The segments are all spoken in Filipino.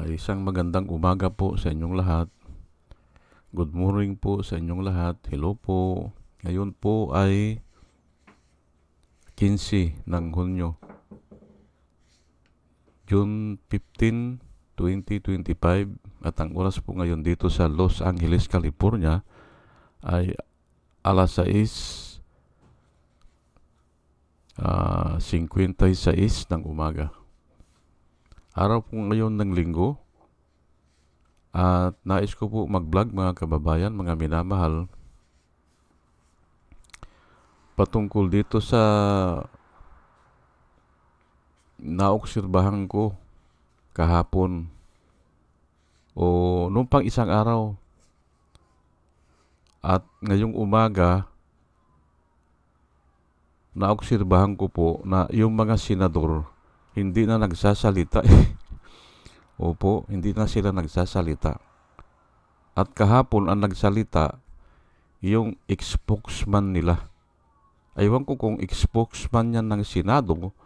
Isang magandang umaga po sa inyong lahat. Good morning po sa inyong lahat. Hello po. Ngayon po ay 15 ng Hunyo, June 15, 2025. At ang oras po ngayon dito sa Los Angeles, California ay alas 6:56 ng umaga. Araw po ngayon ng linggo at nais ko po mag-vlog mga kababayan, mga minamahal, patungkol dito sa naobserbahan ko kahapon o noong pang isang araw at ngayong umaga. Naobserbahan ko po na yung mga senador hindi na nagsasalita. Opo, hindi na sila nagsasalita. At kahapon ang nagsalita yung spokesman nila. Aywan ko kung spokesman yan ng Senado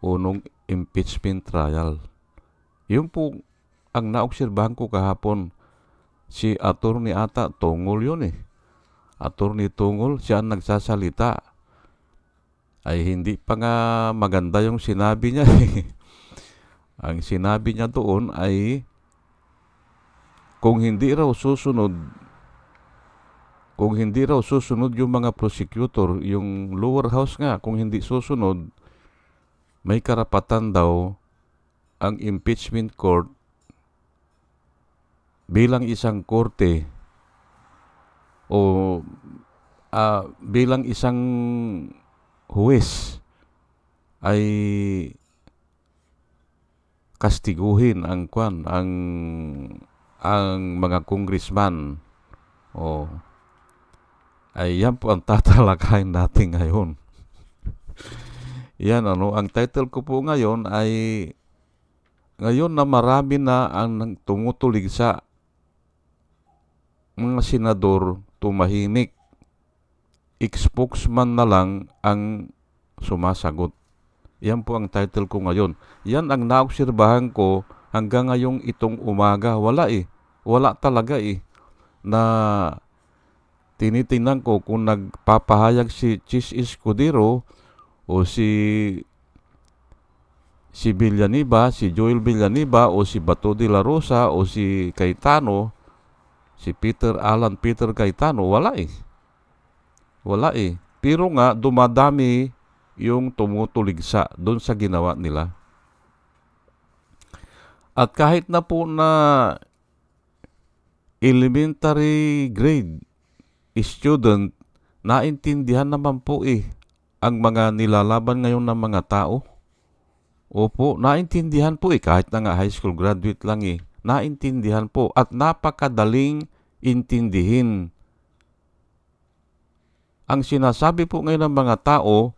o nung impeachment trial. Yun po ang naobserbahan ko kahapon. Si Attorney ata Tungol yun eh. Attorney Tungol, siya ang nagsasalita. Ay hindi pa nga maganda yung sinabi niya. Ang sinabi niya doon ay kung hindi raw susunod yung mga prosecutor, yung lower house nga, kung hindi susunod, may karapatan daw ang impeachment court bilang isang korte o bilang isang huwes ay kastiguhin ang mga congressman. Ay yan po ang tatalakayin natin ngayon. Yan ang title ko po ngayon ay ngayon na marami na ang tumutulig sa mga senador tumahimik, spokesman na lang ang sumasagot. Yan po ang title ko ngayon. Yan ang naobserbahan ko hanggang ngayong itong umaga. Wala talaga na tinitingnan ko kung nagpapahayag si Chis Escudero o si Villanueva, si Joel Villanueva o si Bato de la Rosa o si Cayetano, si Peter Cayetano. Wala. Pero nga, dumadami yung tumutuligsa doon sa ginawa nila. At kahit na po na elementary grade student, naintindihan naman po ang mga nilalaban ngayon ng mga tao. Opo, naintindihan po kahit na nga high school graduate lang naintindihan po at napakadaling intindihin. Ang sinasabi po ngayon ng mga tao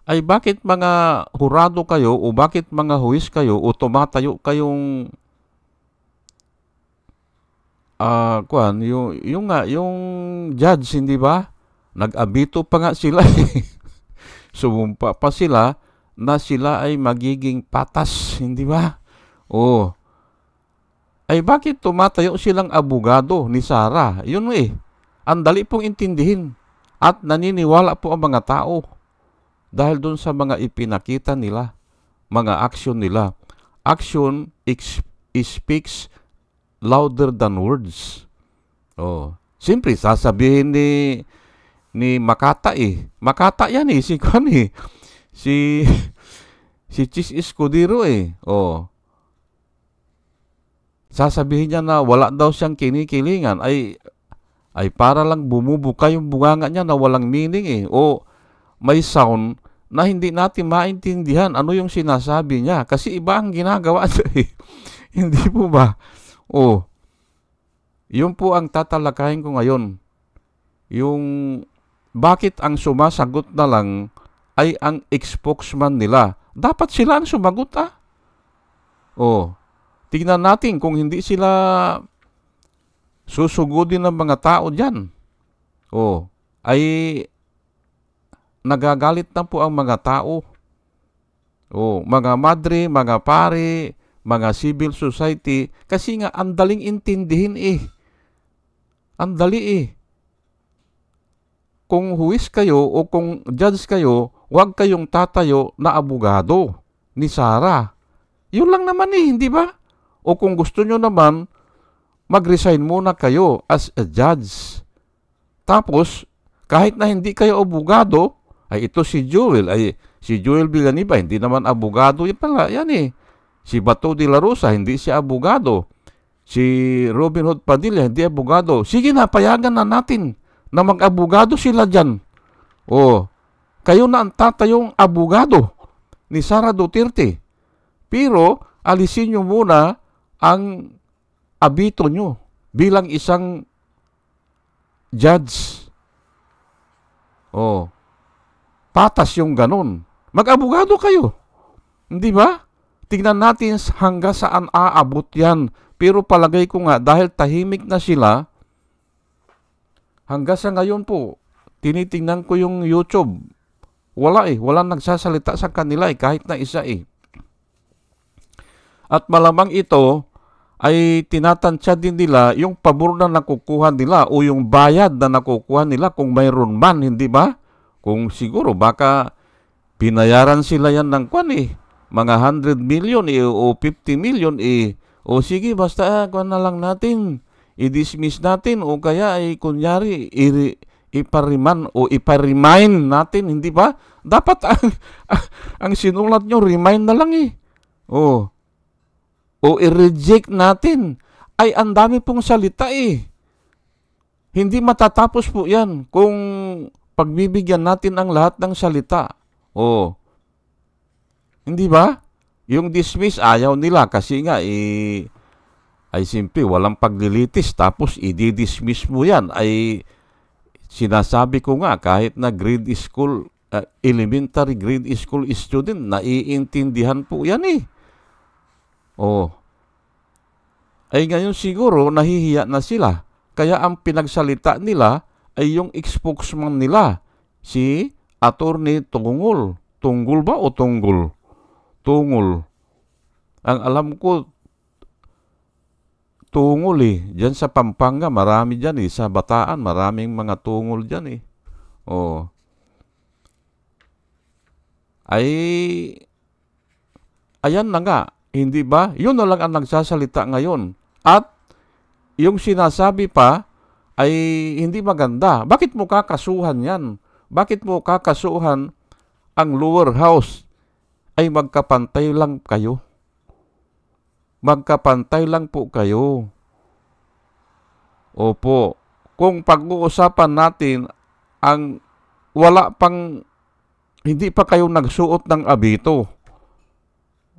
ay bakit mga hurado kayo o bakit mga huwis kayo o tumatayo kayong yung judge, hindi ba? Nag-abito pa nga sila. Sumumpa pa sila na sila ay magiging patas, hindi ba? Ay bakit tumatayo silang abogado ni Sarah? Yun ang dali pong intindihin. At naniniwala po ang mga tao dahil doon sa mga ipinakita nila, mga action nila. Action speaks louder than words. Siyempre, sasabihin ni Makata Makata yan Si Chis Escudero sasabihin niya na wala daw siyang kinikilingan ay para lang bumubuka yung bunganga niya na walang meaning o may sound na hindi natin maintindihan ano yung sinasabi niya kasi iba ang ginagawa niya Hindi po ba? Yun po ang tatalakayin ko ngayon. Yung bakit ang sumasagot na lang ay ang spokesman nila. Dapat sila ang sumagot tingnan natin kung hindi sila susugudin ng mga tao dyan. Ay nagagalit na po ang mga tao. Mga madre, mga pare, mga civil society, kasi nga ang daling intindihin Ang dali Kung huwis kayo o kung judge kayo, huwag kayong tatayo na abogado ni Sarah. Yun lang naman hindi ba? O kung gusto nyo naman, mag-resign muna kayo as a judge. Tapos, kahit na hindi kayo abogado, ay ito si Joel Villanueva, hindi naman abogado. Yan Si Bato de la Rosa, hindi siya abogado. Si Robin Hood Padilla, hindi abogado. Sige na, payagan na natin na mag-abogado sila dyan. Kayo na ang tatayong abogado ni Sara Duterte. Pero, alisin nyo muna ang abito nyo bilang isang judge. Patas yung ganun. Mag-abogado kayo. Hindi ba? Tignan natin hanggang saan aabot yan. Pero palagay ko nga, dahil tahimik na sila, hanggang sa ngayon po, tinitingnan ko yung YouTube. Walang nagsasalita sa kanila kahit na isa At malamang ito ay tinatansya din nila yung pabor na nakukuha nila o yung bayad na nakukuha nila kung mayroon man, hindi ba? Kung siguro baka pinayaran sila yan ng mga 100 million o 50 million o sige basta na lang natin, i-dismiss natin o kaya ay kunyari ipariman o iparimain natin, hindi ba? Dapat ang sinulat nyo, remind na lang o i-reject natin. Ay, ang dami pong salita Hindi matatapos po yan kung pagbibigyan natin ang lahat ng salita. Hindi ba? Yung dismiss, ayaw nila kasi nga ay simple, walang paglilitis. Tapos i-dismiss mo yan. Ay sinasabi ko nga, kahit na grade school, elementary grade school student, naiintindihan po yan Ay ngayon siguro nahihiya na sila. Kaya ang pinagsalita nila ay yung spokesman nila, si Attorney Tungol. Tunggol ba o Tunggol? Tungol. Ang alam ko, Tungol Diyan sa Pampanga, marami dyan Sa Bataan, maraming mga tungol dyan Ay, ayan na nga. Hindi ba? Yun na lang ang nagsasalita ngayon. At yung sinasabi pa ay hindi maganda. Bakit mo kakasuhan yan? Bakit mo kakasuhan ang lower house? Ay magkapantay lang kayo. Magkapantay lang po kayo. Opo. Kung pag-uusapan natin ang hindi pa kayo nagsuot ng abito.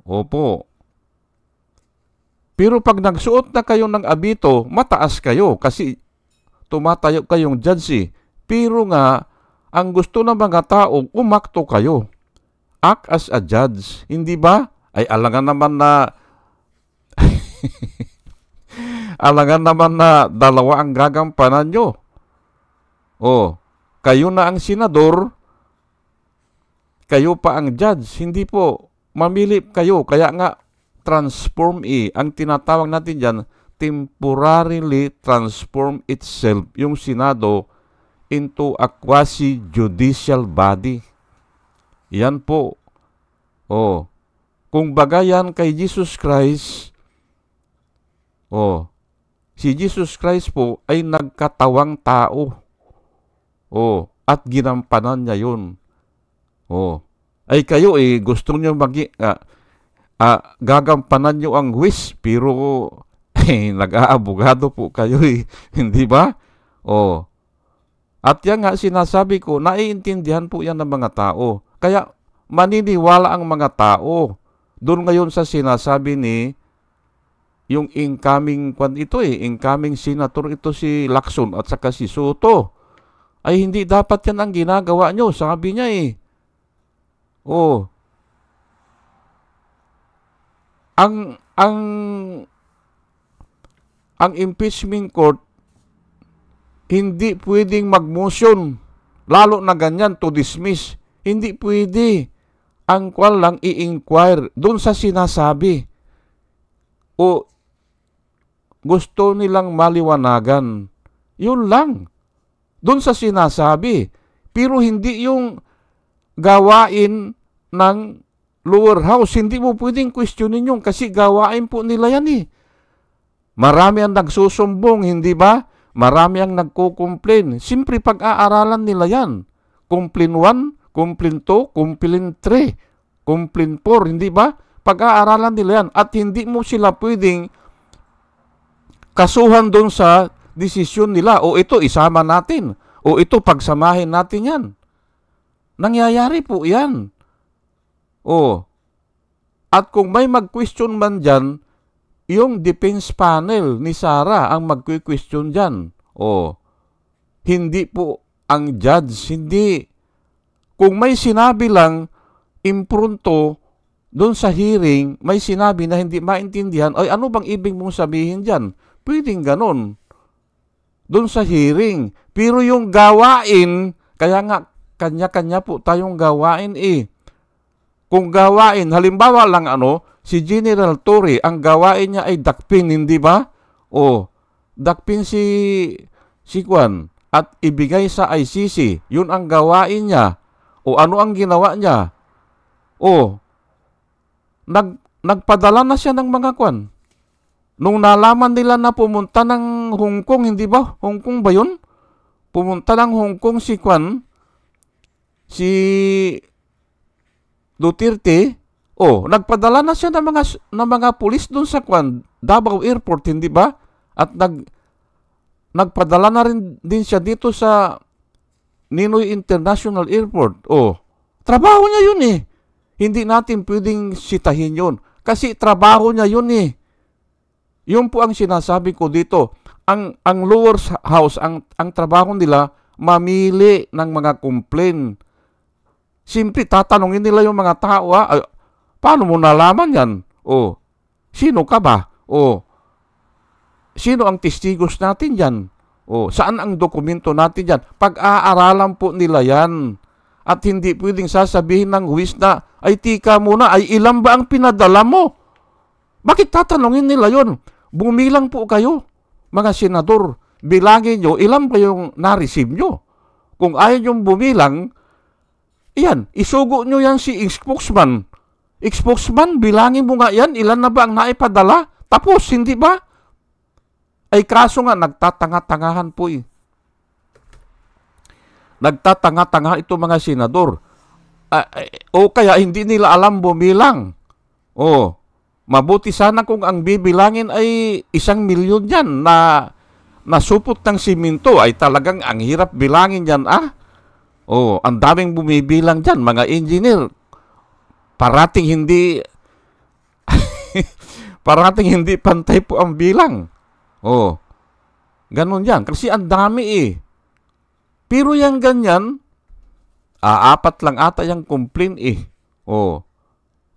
Opo. Pero pag nagsuot na kayo ng abito, mataas kayo kasi tumatayo kayong judge Pero nga, ang gusto ng mga tao, umakto kayo. Act as a judge. Hindi ba? Ay alangan naman na dalawa ang gagampanan nyo. Kayo na ang senador, kayo pa ang judge. Hindi po, mamili kayo. Kaya nga, transform ang tinatawag natin dyan, temporarily transform itself, yung Senado, into a quasi-judicial body. Yan po. Kung bagayan kay Jesus Christ, si Jesus Christ po ay nagkatawang tao. At ginampanan niya yun. Ay kayo gusto niyo gagampanan nyo ang huwis, pero nag-aabogado po kayo hindi ba? At yan nga sinasabi ko, naiintindihan po yan ng mga tao. Kaya maniniwala ang mga tao. Doon ngayon sa sinasabi ni yung incoming incoming senator ito si Lacson at saka si Soto. Ay hindi dapat yan ang ginagawa nyo, sabi niya Ang impeachment court hindi pwedeng mag-motion, lalo na ganyan to dismiss. Hindi pwede. Ang lang i-inquire doon sa sinasabi. O gusto nilang maliwanagan. Yun lang. Doon sa sinasabi. Pero hindi yung gawain ng lower house. Hindi mo pwedeng questionin yung kasi gawain po nila yan eh. Marami ang nagsusumbong, hindi ba? Marami ang nagko-complain. Siyempre pag-aaralan nila yan. Complain 1, complain 2, complain 3, complain 4, hindi ba? Pag-aaralan nila yan. At hindi mo sila pwedeng kasuhan doon sa desisyon nila. O ito, isama natin. O ito, pagsamahin natin yan. Nangyayari po yan. O, at kung may mag-question man dyan, yung defense panel ni Sara ang mag-question dyan. O, hindi po ang judge, hindi. Kung may sinabi lang, impronto, doon sa hearing, may sinabi na hindi maintindihan, ay ano bang ibig mong sabihin dyan? Pwedeng ganon. Doon sa hearing. Pero yung gawain, kaya nga, kanya-kanya po tayong gawain eh. Kung gawain, halimbawa lang si General Torre, ang gawain niya ay dakpin, hindi ba? O, dakpin si Kwan at ibigay sa ICC. Yun ang gawain niya. O ano ang ginawa niya? O, nagpadala na siya ng mga Kwan. Nung nalaman nila na pumunta ng Hong Kong, hindi ba? Hong Kong ba yun? Pumunta ng Hong Kong si Kwan, si Duterte, nagpadala na siya ng mga pulis doon sa Davao Airport, hindi ba? At nagpadala na rin din siya dito sa Ninoy International Airport. Trabaho niya yun eh. Hindi natin pwedeng sitahin yun. Kasi trabaho niya yun eh. Yun po ang sinasabi ko dito. Ang lower house, ang trabaho nila, mamili ng mga complaint. Simple, tatanungin nila yung mga tao, paano mo nalaman yan? Sino ka ba? Sino ang testigos natin yan? Saan ang dokumento natin yan? Pag-aaralan po nila yan. At hindi pwedeng sasabihin ng huwis na, ay tika muna, ay ilan ba ang pinadala mo? Bakit tatanungin nila yon? Bumilang po kayo, mga senador. Bilangin nyo, ilan ba yung na-receive nyo? Kung ayaw nyong bumilang, yan, isugo nyo yan si spokesman. Spokesman, bilangin mo nga yan, ilan na ba ang naipadala? Tapos, hindi ba? Ay kaso nga, nagtatanga-tangahan po eh. Nagtatanga-tanga ito mga senador. Kaya hindi nila alam bumilang. Mabuti sana kung ang bibilangin ay 1,000,000 yan na nasupot ng simento ay talagang ang hirap bilangin yan ang daming bumibilang dyan, mga engineer. Parating hindi pantay po ang bilang. Ganun yan. Kasi ang dami eh. Pero yung ganyan, 4 lang ata yung complaint eh.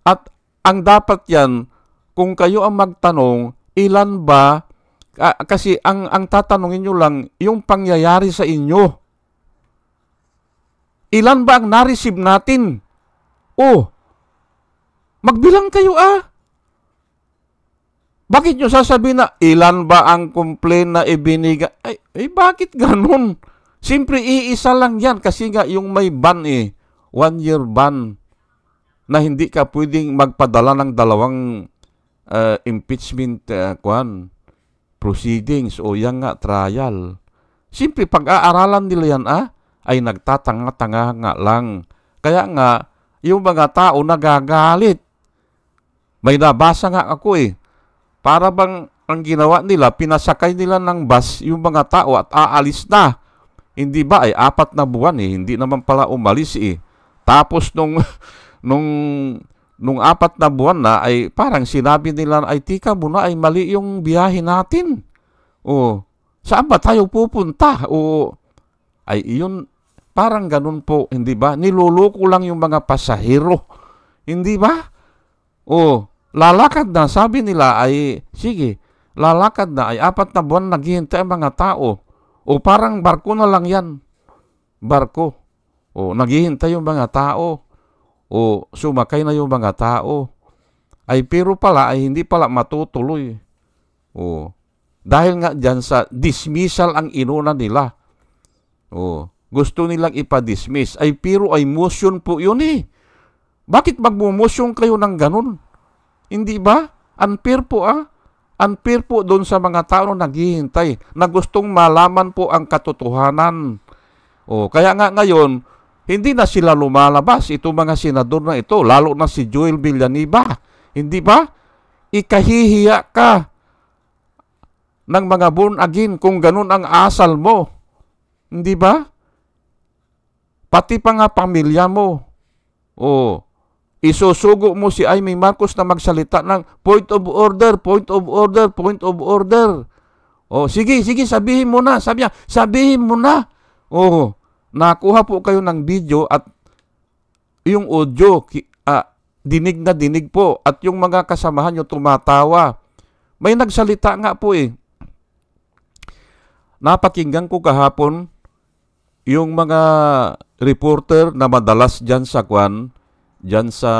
At ang dapat yan, kung kayo ang magtanong, ilan ba, kasi ang tatanungin nyo lang, yung pangyayari sa inyo. Ilan ba ang na-receive natin? Magbilang kayo Bakit nyo sasabihin na ilan ba ang complaint na ibinigay? Bakit ganun? Siyempre, iisa lang yan kasi nga yung may ban 1-year ban na hindi ka pwedeng magpadala ng 2 impeachment proceedings o yan nga trial. Siyempre, pag-aaralan nila yan ay nagtatanga-tanga nga lang. Kaya nga, yung mga tao nagagalit. May nabasa nga ako Para bang ang ginawa nila, pinasakay nila ng bus yung mga tao at aalis na. Hindi ba 4 na buwan hindi naman pala umalis Tapos nung 4 na buwan na ay parang sinabi nila ay tika muna ay mali yung biyahe natin. Saan ba tayo pupunta? Ay iyon, parang ganun po, hindi ba? Niloloko lang yung mga pasahero. Hindi ba? Lalakad na, sabi nila ay, sige, lalakad na, ay 4 na buwan naghihintay ang mga tao. Parang barko na lang yan. Barko. Naghihintay yung mga tao. Sumakay na yung mga tao. Ay pero pala ay hindi pala matutuloy. Oh. Dahil nga dyan sa dismissal ang inuna nila. Oh. Gusto nilang ipa-dismiss. Ay pero ay motion po yun eh. Bakit magmo-motion kayo ng ganun? Hindi ba? Unfair po Unfair po doon sa mga tao na naghihintay na gustong malaman po ang katotohanan. Oh, kaya nga ngayon, hindi na sila lumalabas, itong mga senador na ito, lalo na si Joel Villanueva. Hindi ba? Ikahihiya ka ng mga born again kung ganun ang asal mo. Hindi ba? Pati pa nga pamilya mo. Oh, isusugo mo si Amy Marcos na magsalita ng point of order, point of order, point of order. Oh, sige, sabihin mo na. Sabi niya, sabihin mo na. Oh, nakuha po kayo ng video at yung audio, dinig na dinig po. At yung mga kasamahan nyo tumatawa. May nagsalita nga po eh. Napakinggan ko kahapon yung mga reporter na madalas dyan sa dyan sa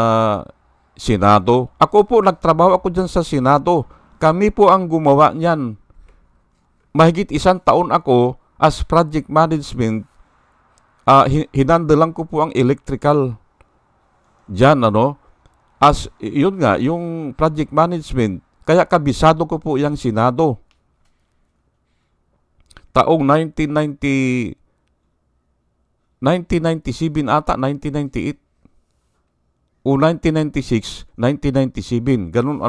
Senado. Ako po, nagtrabaho ako dyan sa Senado. Kami po ang gumawa niyan. Mahigit 1 taon ako as project management. Hinandalan ko po ang electrical dyan, As, yun nga, yung project management. Kaya kabisado ko po yung Senado. Taong 1997 ata, 1998. O 1996, 1997, ganun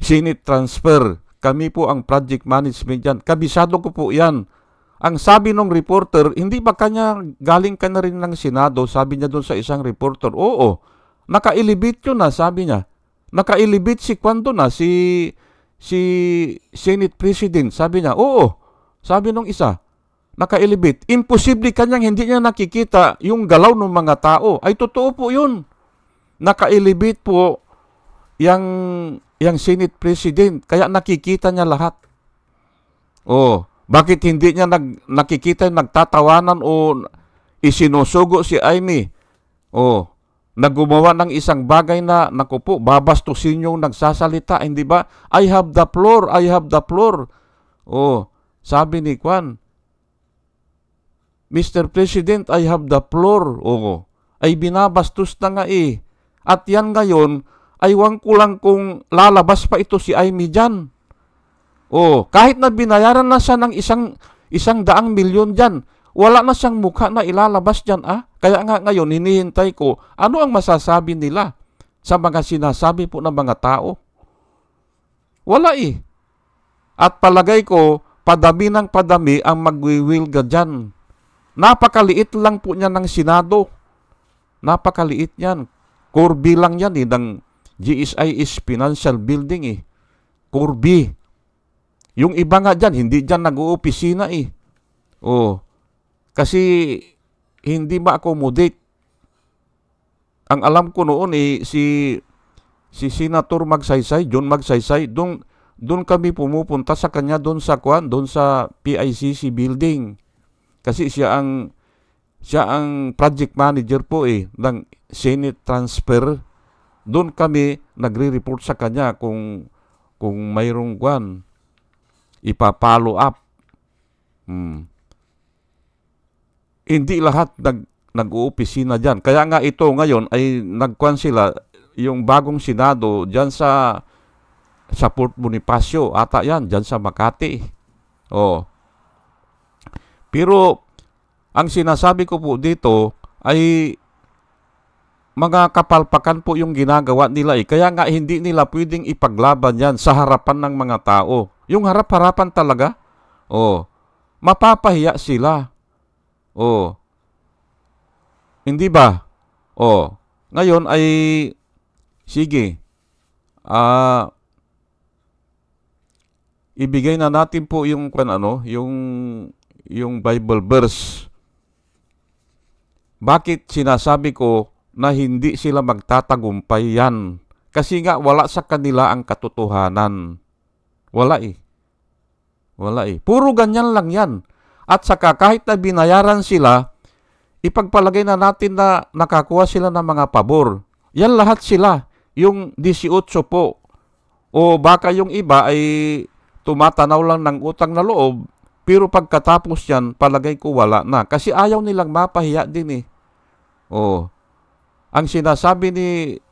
Senate transfer. Kami po ang project management yan. Kabisado ko po yan. Ang sabi ng reporter, hindi ba kanya galing ka na rin ng Senado? Sabi niya doon sa isang reporter, oo, naka-elevate yun na, sabi niya. Naka-elevate si kwando na, si Senate President. Sabi niya, oo, sabi nung isa. Naka-elevate. Imposible kanyang hindi niya nakikita yung galaw ng mga tao. Ay, totoo po yun. Naka-elevate po yung Senate President. Kaya nakikita niya lahat. Oh, bakit hindi niya nakikita yung nagtatawanan o isinusugo si Amy? Oh, naggumawa ng isang bagay na, naku po, babastusin yung nagsasalita. Hindi ba? I have the floor. I have the floor. Oh, sabi ni Kwan, Mr. President, I have the floor. Oo. Ay binabastos na nga eh. At yan ngayon, ay wang kulang kung lalabas pa ito si Amy dyan. Oh, kahit na binayaran na siya ng 100 milyon dyan, wala na siyang mukha na ilalabas dyan Kaya nga ngayon, hinihintay ko, ano ang masasabi nila sa mga sinasabi po ng mga tao? Wala eh. At palagay ko, padami ng padami ang magwiwilga dyan. Napakaliit lang po niya ng Senado. Napakaliit yan. Corby lang yan ng GSIS Financial Building eh. Corby. Yung iba nga dyan, hindi dyan nag-uopisina eh. Oh. Kasi hindi ma-accommodate. Ang alam ko noon eh, si Senator Magsaysay, John Magsaysay, doon kami pumupunta sa kanya doon sa PICC building. Kasi siya ang project manager po eh ng Senate transfer. Doon kami nagre-report sa kanya kung mayroong ipa-follow up. Hindi lahat nag-uopisina diyan. Kaya nga ito ngayon ay sila yung bagong Senado diyan sa Port Bonifacio ata yan diyan sa Makati. Oh. Pero, ang sinasabi ko po dito ay mga kapalpakan po yung ginagawa nila eh. Kaya nga hindi nila pwedeng ipaglaban yan sa harapan ng mga tao. Yung harap-harapan talaga, mapapahiya sila. Hindi ba? Ngayon ay, sige, ibigay na natin po yung Bible verse. Bakit sinasabi ko na hindi sila magtatagumpay yan? Kasi nga wala sa kanila ang katotohanan. Wala eh. Puro ganyan lang yan. At saka kahit na binayaran sila, ipagpalagay na natin na nakakuha sila ng mga pabor. Yan lahat sila. yung 18 po. O baka yung iba ay tumatanaw lang ng utang na loob, pero pagkatapos yan, palagay ko wala na. Kasi ayaw nilang mapahiya din eh. O, ang sinasabi ni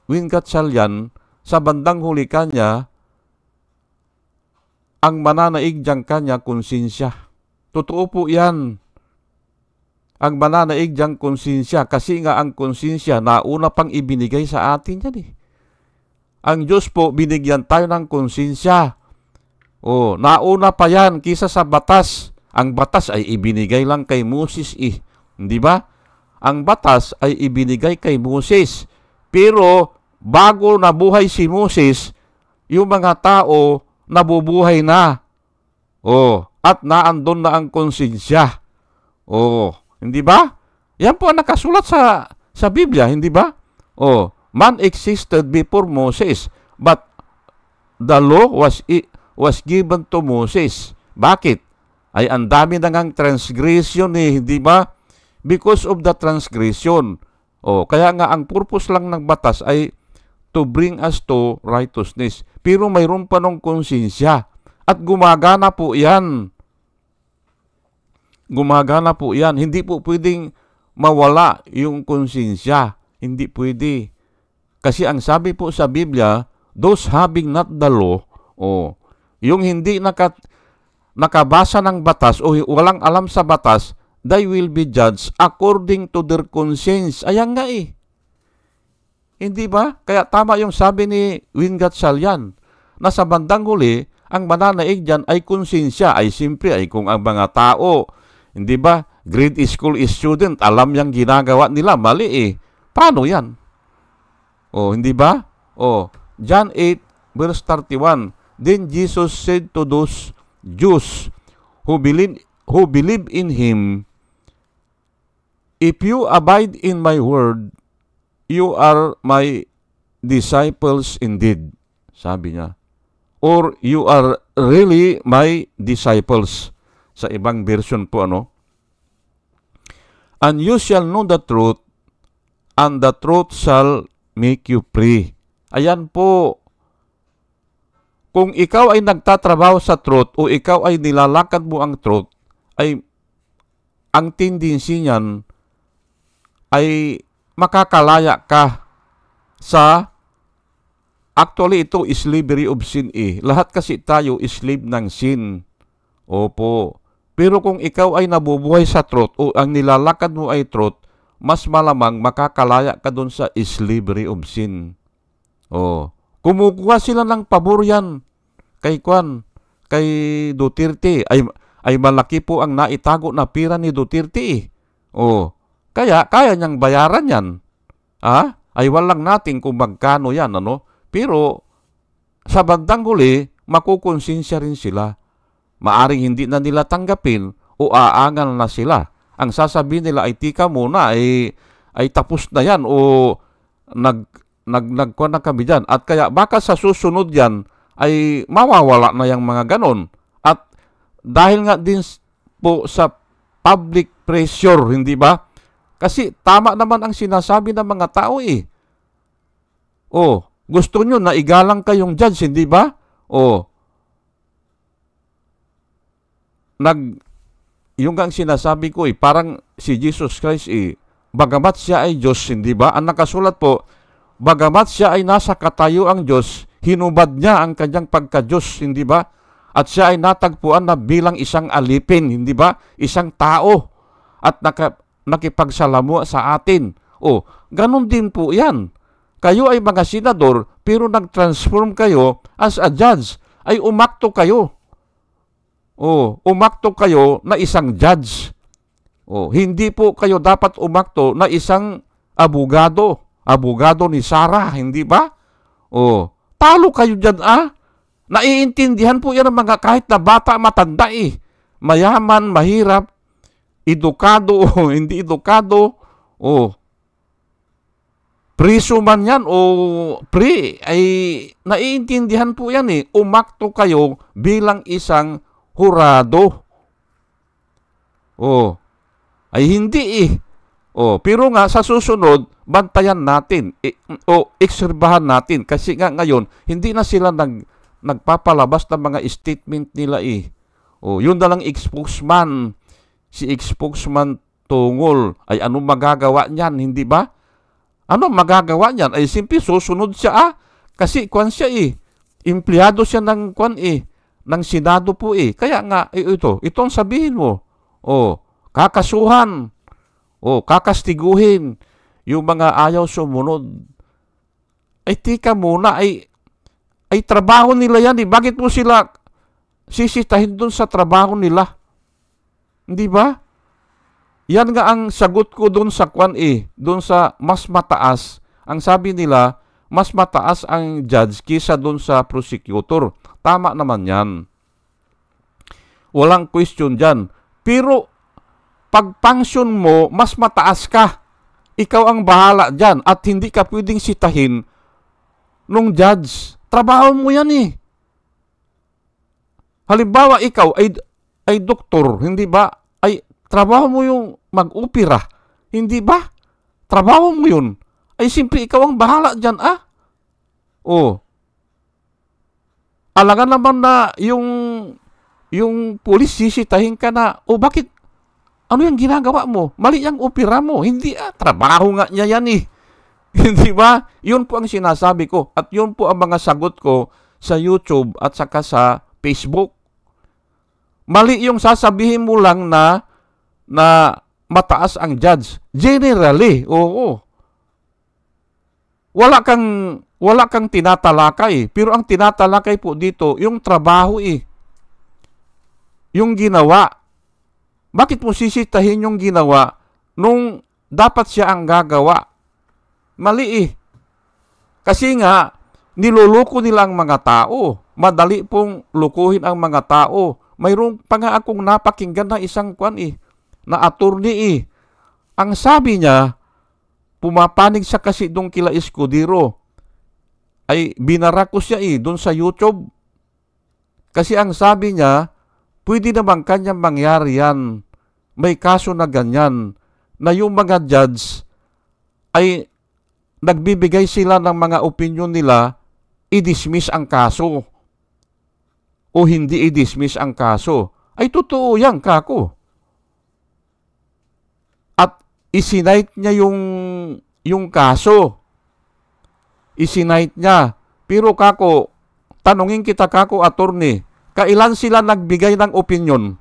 Win Gatchalian, sa bandang huli kanya, ang mananaig diyang kanya konsensya. Totoo po yan. Ang mananaig diyang konsensya, kasi nga ang konsensya nauna pang ibinigay sa atin yan eh. Ang Diyos po, binigyan tayo ng konsensya. O, nauna pa yan kisa sa batas. Ang batas ay ibinigay lang kay Moses eh. Hindi ba? Ang batas ay ibinigay kay Moses. Pero, bago nabuhay si Moses, yung mga tao nabubuhay na. O, at naandun na ang konsensya. O, hindi ba? Yan po ang nakasulat sa Biblia, hindi ba? O, man existed before Moses, but the law was given to Moses. Bakit? Ay ang dami na ngang transgression eh, di ba? Because of the transgression. O, kaya nga ang purpose lang ng batas ay to bring us to righteousness. Pero mayroon pa nung konsensya. At gumagana po yan. Gumagana po yan. Hindi po pwedeng mawala yung konsensya. Hindi pwede. Kasi ang sabi po sa Biblia, those having not the law, yung hindi nakabasa ng batas o walang alam sa batas, they will be judged according to their conscience. Ayan nga eh. Hindi ba? Kaya tama yung sabi ni Win Gatchalian, na sa bandang huli, ang mananaig dyan ay konsensya. Ay simpre ay kung ang mga tao, hindi ba, grade school student, alam yung ginagawa nila, mali eh. Paano yan? Hindi ba? John 8, verse 31. Then Jesus said to those Jews who believe in Him, if you abide in my word, you are my disciples indeed. Sabi niya. Or you are really my disciples. Sa ibang version po, And you shall know the truth, and the truth shall make you free. Ayan po. Kung ikaw ay nagtatrabaho sa truth o ikaw ay nilalakad mo ang truth, ay ang tendency niyan ay makakalaya ka sa, actually ito is slavery of sin eh. Lahat kasi tayo is slave ng sin. Opo. Pero kung ikaw ay nabubuhay sa truth o ang nilalakad mo ay truth, mas malamang makakalaya ka dun sa slavery of sin. Kumukuha sila ng pabor yan kay Duterte. Ay malaki po ang naitago na pira ni Duterte. Kaya niyang bayaran yan. Ay walang natin kung magkano yan, Pero sa bandang huli, makukonsensya rin sila. Maaring hindi na nila tanggapin o aangal na sila. Ang sasabihin nila ay tika muna, ay tapos na yan o nagkuha na kami dyan. At kaya baka sa susunod yan ay mawawala na yung mga ganon. At dahil nga din po sa public pressure, hindi ba? Kasi tama naman ang sinasabi ng mga tao eh. Gusto nyo na igalang kayong judge, hindi ba? Yung ang sinasabi ko parang si Jesus Christ bagamat siya ay Diyos, hindi ba? Ang nakasulat po, bagamat siya ay nasa katayuang Diyos, hinubad niya ang kanyang pagka-Diyos, hindi ba? At siya ay natagpuan na bilang isang alipin, hindi ba? Isang tao. At nakipagsalamu sa atin. Ganun din po yan. Kayo ay mga senador, pero nag-transform kayo as a judge. Ay umakto kayo. Umakto kayo na isang judge. Hindi po kayo dapat umakto na isang abogado. Abogado ni Sarah, hindi ba? Talo kayo dyan, Naiintindihan po yan ng mga kahit na bata, matanda Mayaman, mahirap, edukado o hindi edukado, priso man yan o pre, ay naiintindihan po yan Umakto kayo bilang isang hurado. Ay hindi pero nga sa susunod, bantayan natin o ekserbahan natin. Kasi nga ngayon, hindi na sila nagpapalabas ng mga statement nila eh. O, yun na lang spokesman. Si spokesman tungol. Ay, anong magagawa niyan? Hindi ba? Ano magagawa niyan? Ay, simple susunod siya Kasi kwan siya eh. Empleyado siya ng kwan eh. Ng Senado po eh. Kaya nga, itong sabihin mo. O, kakasuhan. O, kakastiguhin. Yung mga ayaw sumunod. Ay, tika muna. Ay trabaho nila yan eh. Bakit mo sila sisitahin dun sa trabaho nila? Hindi ba? Yan nga ang sagot ko dun sa kwan eh. Dun sa mas mataas. Ang sabi nila, mas mataas ang judge kisa dun sa prosecutor. Tama naman yan. Walang question dyan. Pero, pag function mo, mas mataas ka. Ikaw ang bahala dyan. At hindi ka pwedeng sitahin nung judge. Trabaho mo yan eh. Halimbawa, ikaw ay doktor, hindi ba? Ay, trabaho mo yung mag-opera. Hindi ba? Trabaho mo yun. Ay, simple ikaw ang bahala dyan, O. Alangan naman na yung pulis sisitahin ka na, bakit? Ano yung ginagawa mo? Mali yung opera mo. Hindi, trabaho nga niya yan eh. Hindi ba? Yun po ang sinasabi ko. At yun po ang mga sagot ko sa YouTube at saka sa Facebook. Mali yung sasabihin mo lang na mataas ang judge. Generally, oo. Wala kang tinatalakay. Pero ang tinatalakay po dito, yung trabaho eh. Yung ginawa. Bakit mo sisitahin yung ginawa nung dapat siya ang gagawa? Mali eh. Kasi nga, niloloko nila ang mga tao. Madali pong lukuhin ang mga tao. Mayroon pa nga akong napakinggan na isang kwan eh, na attorney eh. Ang sabi niya, pumapanig siya kasi doon kila Escudero. Ay, binara ko siya eh, doon sa YouTube. Kasi ang sabi niya, pwede naman kanyang mangyari yan. May kaso na ganyan, na yung mga judge ay nagbibigay sila ng mga opinion nila, i-dismiss ang kaso. O hindi i-dismiss ang kaso. Ay totoo yan, kako. At isinight niya yung kaso. Isinight niya. Pero kako, tanungin kita kako, attorney, kailan sila nagbigay ng opinion?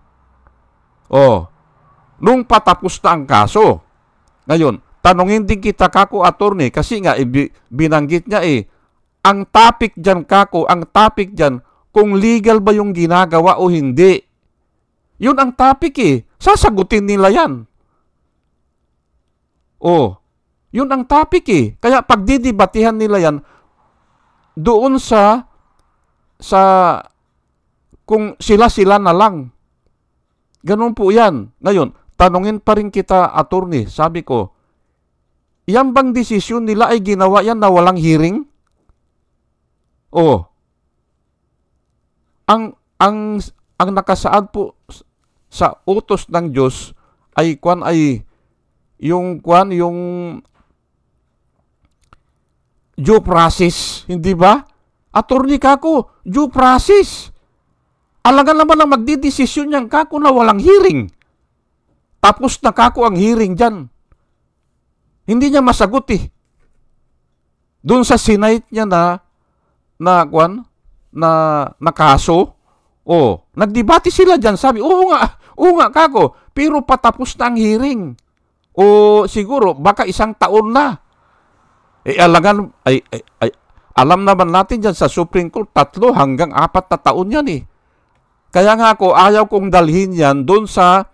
Nung patapos na ang kaso. Ngayon, tanungin din kita kako, attorney, kasi nga binanggit niya eh, ang topic dyan kako, ang topic dyan, kung legal ba yung ginagawa o hindi. Yun ang topic eh. Sasagutin nila yan. Yun ang topic eh. Kaya pagdidibatihan nila yan, doon sa kung sila-sila na lang. Ganun po yan. Ngayon, tanungin pa rin kita, attorney, sabi ko, yan bang desisyon nila ay ginawa yan na walang hearing? Ang nakasaad po sa utos ng Diyos ay yung due process, hindi ba? Attorney kako, due process. Alangan naman ang magdidesisyon niyang kako na walang hearing. Tapos na kako ang hearing dyan. Hindi niya masagot eh. Doon sa sinite niya na kaso, nagdebate sila dyan. Sabi, oo nga kako, pero patapos na ang hearing. Siguro, baka 1 taon na. Alam naman natin dyan sa Supreme Court, 3 hanggang 4 na taon yan eh. Kaya nga ako, ayaw kong dalhin yan doon sa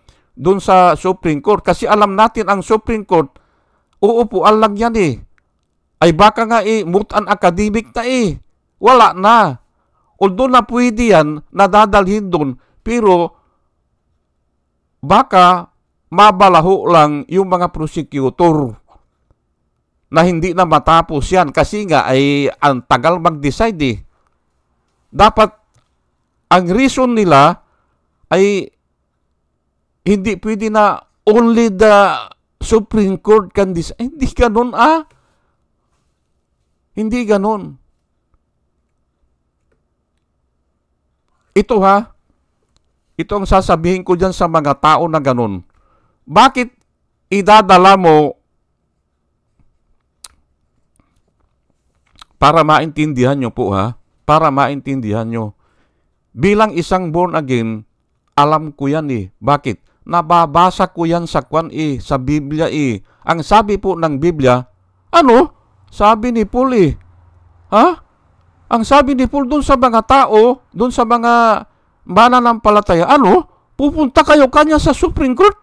Supreme Court. Kasi alam natin ang Supreme Court, uupuan lang yan eh. Ay baka nga mutan academic na eh. Wala na. Although na pwede yan, nadadalhin doon, pero baka mabalaho lang yung mga prosecutor na hindi na matapos yan kasi nga ay ang tagal mag-decide eh. Dapat ang reason nila ay hindi pwede na only Supreme Court can decide. Hindi ganun Hindi ganun. Ito ito ang sasabihin ko dyan sa mga tao na ganun. Bakit idadala mo para maintindihan nyo po para maintindihan nyo. Bilang isang born again, alam ko yan Bakit? Nababasa ko yan sa sa Biblia Ang sabi po ng Biblia, sabi ni Paul Ang sabi ni Paul dun sa mga tao, dun sa mga mananampalataya, pupunta kayo kanya sa Supreme Court?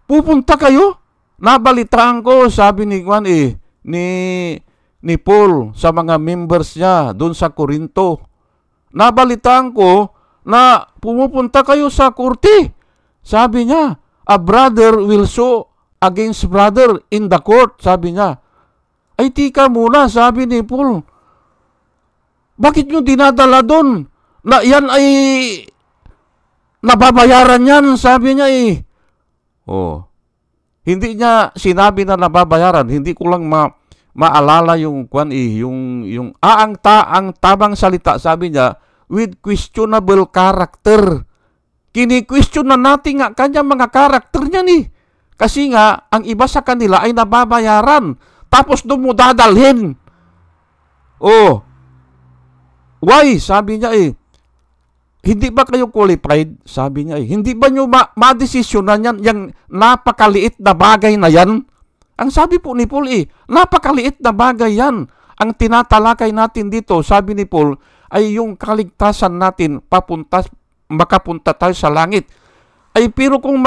Pupunta kayo? Nabalitaan ko, sabi ni Juan ni Paul sa mga members niya dun sa Corinto. Nabalitaan ko na pumupunta kayo sa korte. Sabi niya, a brother will sue against brother in the court, sabi niya. Ay, tika muna, sabi ni Paul. Bakit nyo dinadala doon? Na yan ay nababayaran yan, sabi niya Hindi niya sinabi na nababayaran. Hindi ko lang maalala yung ang tamang salita, sabi niya, with questionable character. Kini-question na natin nga kanya mga karakter niya Kasi nga, ang iba sa kanila ay nababayaran. Tapos doon mo dadalhin. Why? Sabi niya hindi ba kayo qualified? Sabi niya hindi ba nyo madesisyonan yan, yung napakaliit na bagay na yan? Ang sabi po ni Paul napakaliit na bagay yan. Ang tinatalakay natin dito, sabi ni Paul, ay yung kaligtasan natin, makapunta tayo sa langit. Pero kung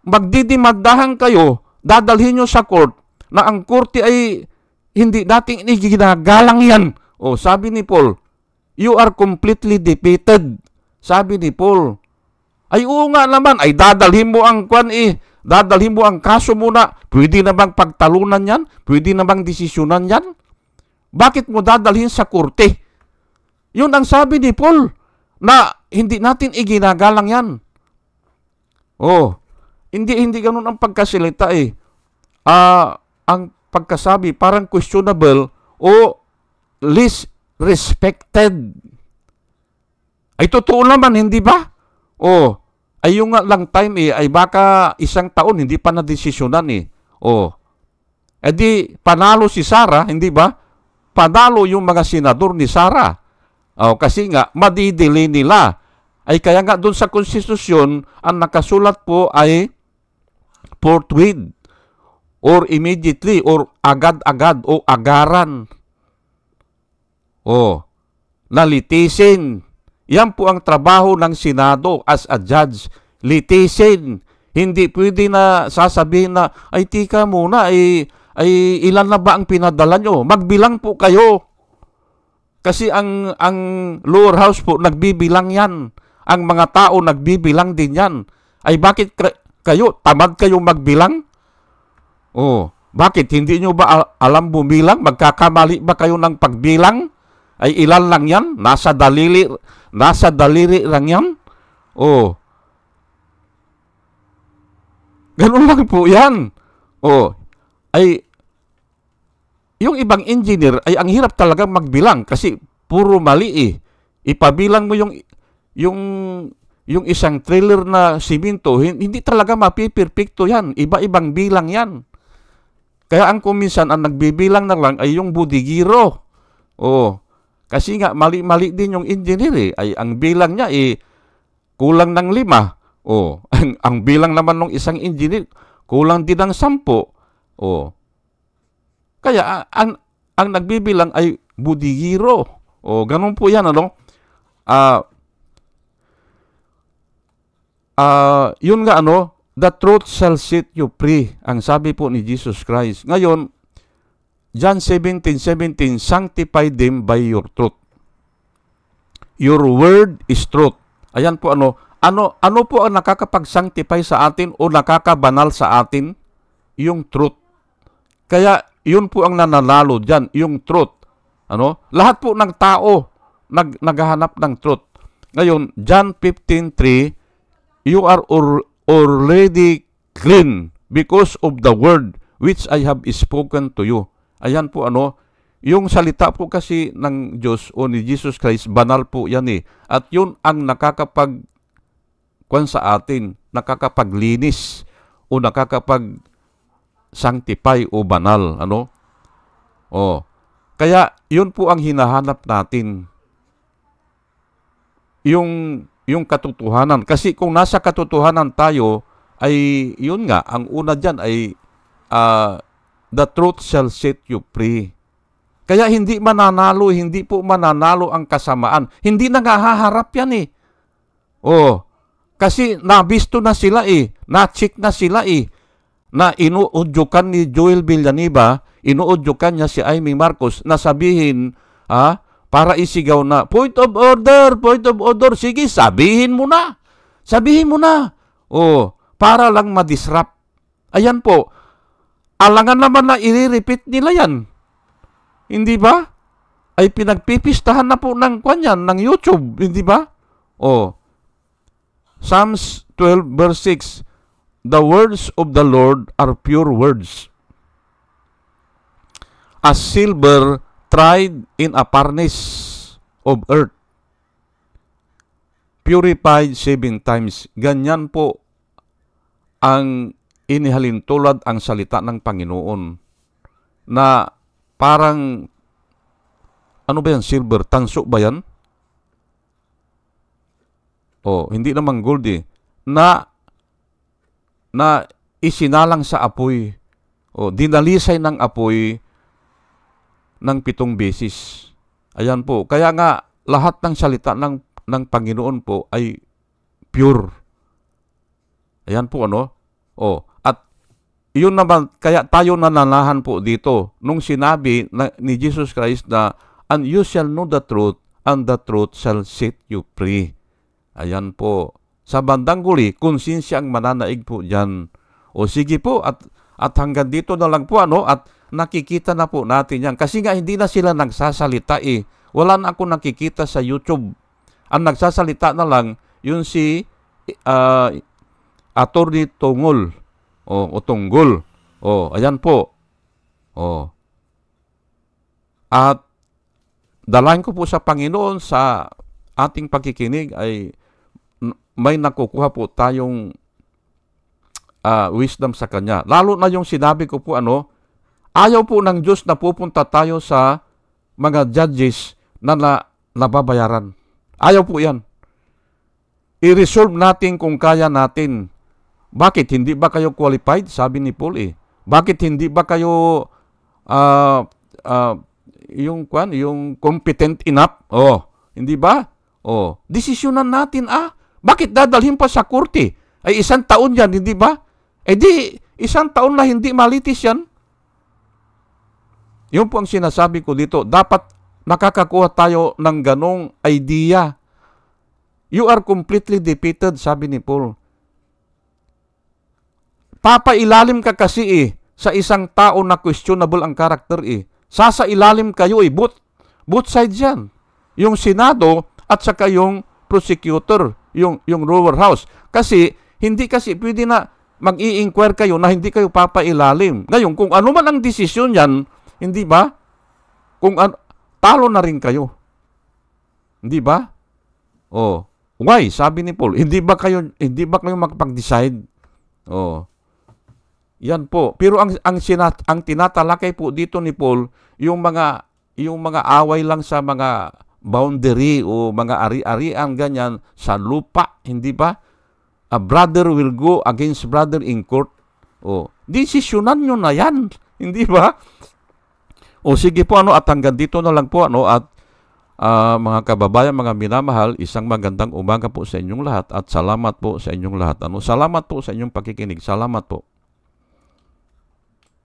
magdidimandahan kayo, dadalhin nyo sa court, na ang korte ay hindi natin ginagalang yan. Sabi ni Paul, you are completely defeated. Sabi ni Paul. Oo nga naman, dadalhin mo ang dadalhin mo ang kaso muna. Pwede na bang pagtalunan yan? Pwede na bang desisyonan yan? Bakit mo dadalhin sa korte? Yun ang sabi ni Paul, na hindi natin iginagalang yan. Hindi ganun ang pagkasalita ang pagkasabi parang questionable o least respected. Ay totoo naman, hindi ba? Ay yung lang time ay baka isang taon hindi pa na-desisyonan di panalo si Sarah, hindi ba? Panalo yung mga senador ni Sarah. Kasi nga madidili nila. Ay kaya nga doon sa konstitusyon ang nakasulat po ay forthwith or immediately or agad-agad o agaran. Nalitisin. Yan po ang trabaho ng Senado as a judge. Litisin. Hindi pwede na sasabihin na, ay tika muna, ay ilan na ba ang pinadala nyo? Magbilang po kayo. Kasi ang lower house po, nagbibilang yan. Ang mga tao, nagbibilang din yan. Ay bakit kayo, tamad kayo magbilang? Bakit? Hindi nyo ba alam bumilang? Magkakamali ba kayo ng pagbilang? Ay ilan lang yan? Nasa daliri lang yan? Ganun lang po yan. Ay yung ibang engineer ay ang hirap talaga magbilang kasi puro mali Ipabilang mo yung isang trailer na simento, hindi talaga mapiperfecto yan. Iba-ibang bilang yan. Kaya ang kuminsan ang nagbibilang na lang ay yung budigiro. Kasi nga mali-mali din yung engineer ay ang bilang niya kulang ng 5. Ang bilang naman ng isang engineer kulang din ng 10. Kaya ang nagbibilang ay budigiro. Ganun po yan yun nga the truth shall set you free. Ang sabi po ni Jesus Christ. Ngayon, John 17:17, sanctify them by your truth. Your word is truth. Ayan po ano po ang nakakapag-sanctify sa atin o nakakabanal sa atin? Yung truth. Kaya yun po ang nananalo dyan, yung truth. Lahat po ng tao naghahanap ng truth. Ngayon, John 15:3, you are already clean because of the word which I have spoken to you. Ayan po yung salita po kasi ng Diyos o ni Jesus Christ, banal po yan eh. At yun ang nakakapag-kwan sa atin, nakakapaglinis o nakakapag-sanctify o banal. Kaya yun po ang hinahanap natin. Yung katotohanan. Kasi kung nasa katotohanan tayo, ay yun nga, ang una dyan ay the truth shall set you free. Kaya hindi po mananalo ang kasamaan. Hindi na nga haharap yan eh. Kasi nabisto na sila eh. Na-check na sila eh. Na inuudyokan ni Joel Villanueva, inuudyokan niya si Amy Marcos na sabihin, para isigaw na, point of order, sige, sabihin mo na. Para lang madisrupt. Ayan po, alangan naman na i-repeat nila yan. Hindi ba? Ay pinagpipistahan na po ng kanyan, ng YouTube, hindi ba? Psalms 12 verse 6, the words of the Lord are pure words, as silver tried in a furnace of earth, purified 7 times. Ganyan po ang inihalintulad ang salita ng Panginoon na parang, ano ba yan, silver? Tanso ba yan? Hindi naman gold eh. Na isinalang sa apoy. Dinalisay ng apoy ng 7 beses. Ayan po. Kaya nga, lahat ng salita ng Panginoon po ay pure. Ayan po, At yun naman, kaya tayo nananahan po dito nung sinabi ni Jesus Christ na, and you shall know the truth, and the truth shall set you free. Ayan po. Sa bandang huli, konsensya ang mananaig po dyan. Sige po, at hanggang dito na lang po, at nakikita na po natin yan. Kasi nga, hindi na sila nagsasalita eh. Wala na ako nakikita sa YouTube. Ang nagsasalita na lang, yun si Attorney Tungol. O Tunggol. Ayan po. At dalayan ko po sa Panginoon sa ating pagkikinig ay may nakukuha po tayong wisdom sa Kanya. Lalo na yung sinabi ko po, ayaw po ng Diyos na pupunta tayo sa mga judges na nababayaran. Ayaw po yan. I-resolve natin kung kaya natin. Bakit? Hindi ba kayo qualified? Sabi ni Paul eh. Bakit hindi ba kayo yung competent enough? Hindi ba? Desisyonan natin Bakit dadalhin pa sa korte? Ay 1 taon yan, hindi ba? Di 1 taon na hindi malitis yan. Yun po ang sinasabi ko dito. Dapat nakakakuha tayo ng ganong idea. You are completely defeated, sabi ni Paul. Papailalim ka kasi sa isang tao na questionable ang karakter Sasailalim kayo both sides yan. Yung Senado at saka yung prosecutor, yung lower house. Kasi hindi kasi pwede na mag-i-inquire kayo na hindi kayo papailalim. Ngayon, kung ano man ang desisyon yan, hindi ba? Talo na rin kayo. Hindi ba? Why? Sabi ni Paul, hindi ba kayo makapag-decide? Yan po. Pero ang tinatalakay po dito ni Paul, yung mga away lang sa mga boundary o mga ari-arian ganyan sa lupa, hindi ba? A brother will go against brother in court. Desisyonan nyo na yan, hindi ba? Sige po at hanggang dito na lang po at mga kababayan, mga minamahal, isang magandang umaga po sa inyong lahat at salamat po sa inyong lahat. Salamat po sa inyong pakikinig. Salamat po.